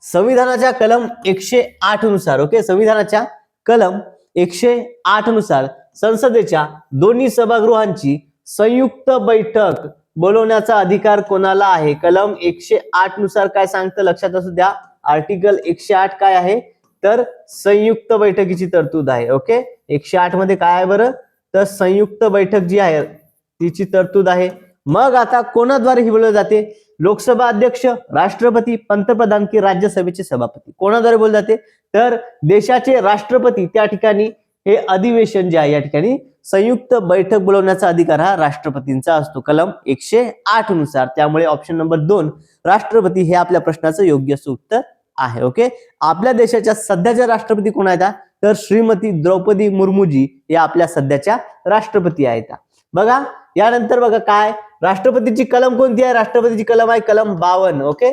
संविधानाच्या कलम 108 नुसार ओके संविधानाच्या कलम 108 नुसार संसदेच्या दोन्ही सभागृहांची संयुक्त बैठक बोलवण्याचा अधिकार कोणाला आहे? कलम 108 नुसार काय सांगतं लक्षात असू द्या. आर्टिकल 108 काय आहे तर संयुक्त बैठकीची तरतूद आहे. ओके 108 मध्ये काय आहे बरं तर संयुक्त बैठक जी आहे तिची तरतूद आहे. मग आता कोणाद्वारे ही बोलवली जाते? लोकसभा अध्यक्ष, राष्ट्रपती, पंतप्रधान की राज्यसभेचे सभापती? कोणाद्वारे बोलले जाते तर देशाचे राष्ट्रपती त्या ठिकाणी हे अधिवेशन जे आहे या ठिकाणी संयुक्त बैठक बोलवण्याचा अधिकार हा राष्ट्रपतींचा असतो कलम 108 नुसार. त्यामुळे ऑप्शन नंबर 2 राष्ट्रपती हे आपल्या प्रश्नाचं योग्य उत्तर आहे. ओके आपल्या देशाच्या सध्याच्या राष्ट्रपती कोण आहेत तर श्रीमती द्रौपदी मुर्मूजी या आपल्या सध्याच्या राष्ट्रपती आहेत. बघा यानंतर बघा काय राष्ट्रपतीची कलम कोणती आहे? राष्ट्रपतीची कलम आहे कलम 52. ओके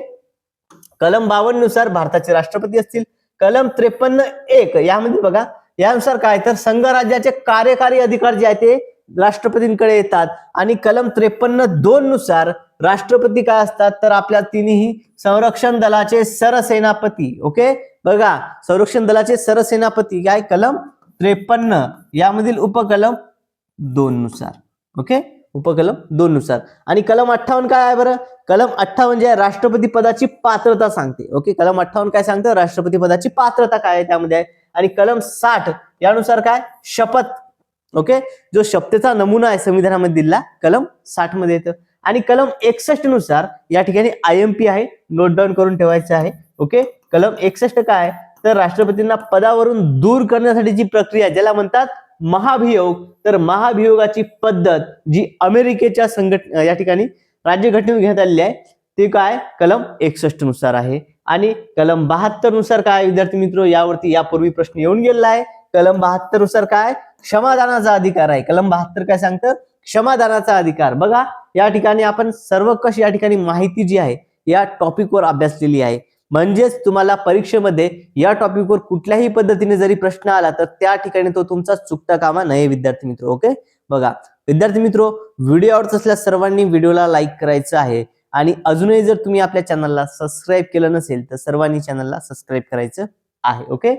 कलम 52 नुसार भारताचे राष्ट्रपती असतील. कलम 53(1) यामध्ये बघा यानुसार काय तर संघराज्याचे कार्यकारी अधिकार जे आहे ते राष्ट्रपतींकडे येतात. आणि कलम 53(2) नुसार राष्ट्रपती काय असतात तर आपल्या तिन्ही संरक्षण दलाचे सरसेनापती. ओके बघा संरक्षण दलाचे सरसेनापती काय कलम 53 यामधील उपकलम 2 नुसार. ओके उपकलम 2 नुसार. आणि कलम 58 काय आहे बरं? कलम 58 जे राष्ट्रपती पदाची पात्रता सांगते. ओके कलम 58 काय सांगतं राष्ट्रपती पदाची पात्रता काय आहे त्यामध्ये आहे. आणि कलम 60 यानुसार काय शपथ. ओके जो शपथेचा नमुना आहे संविधानामध्ये दिला कलम 60 मध्ये येतं. आणि कलम 61 नुसार या ठिकाणी IMP आहे नोट डाऊन करून ठेवायचं आहे. ओके कलम 61 काय तर राष्ट्रपतींना पदावरून दूर करण्यासाठीची प्रक्रिया ज्याला म्हणतात महाभियोग. तर महाभियोगाची पद्धत जी अमेरिकेच्या या ठिकाणी राज्यघटनेत घेण्यात आलेली आहे ते काय कलम 61 नुसार आहे. आणि कलम 72 नुसार काय विद्यार्थी मित्र यावरती यापूर्वी प्रश्न येऊन गेलेला आहे. कलम 72 नुसार काय क्षमादानाचा अधिकार आहे. कलम 72 काय सांगतं क्षमादानाचा अधिकार. बघा या ठिकाणी आपण सर्वकष या ठिकाणी माहिती जी आहे या टॉपिकवर अभ्यासलेली आहे. म्हणजेच तुम्हाला परीक्षेमध्ये या टॉपिकवर कुठल्याही पद्धतीने जरी प्रश्न आला तर त्या ठिकाणी तो तुमचा चुकता कामा नये विद्यार्थी मित्र. ओके बघा विद्यार्थी मित्र व्हिडिओ आवडत असल्यास सर्वांनी व्हिडिओला लाईक करायचं आहे. आणि अजूनही जर तुम्ही आपल्या चॅनलला सबस्क्राईब केलं नसेल तर सर्वांनी चॅनलला सबस्क्राईब करायचं आहे. ओके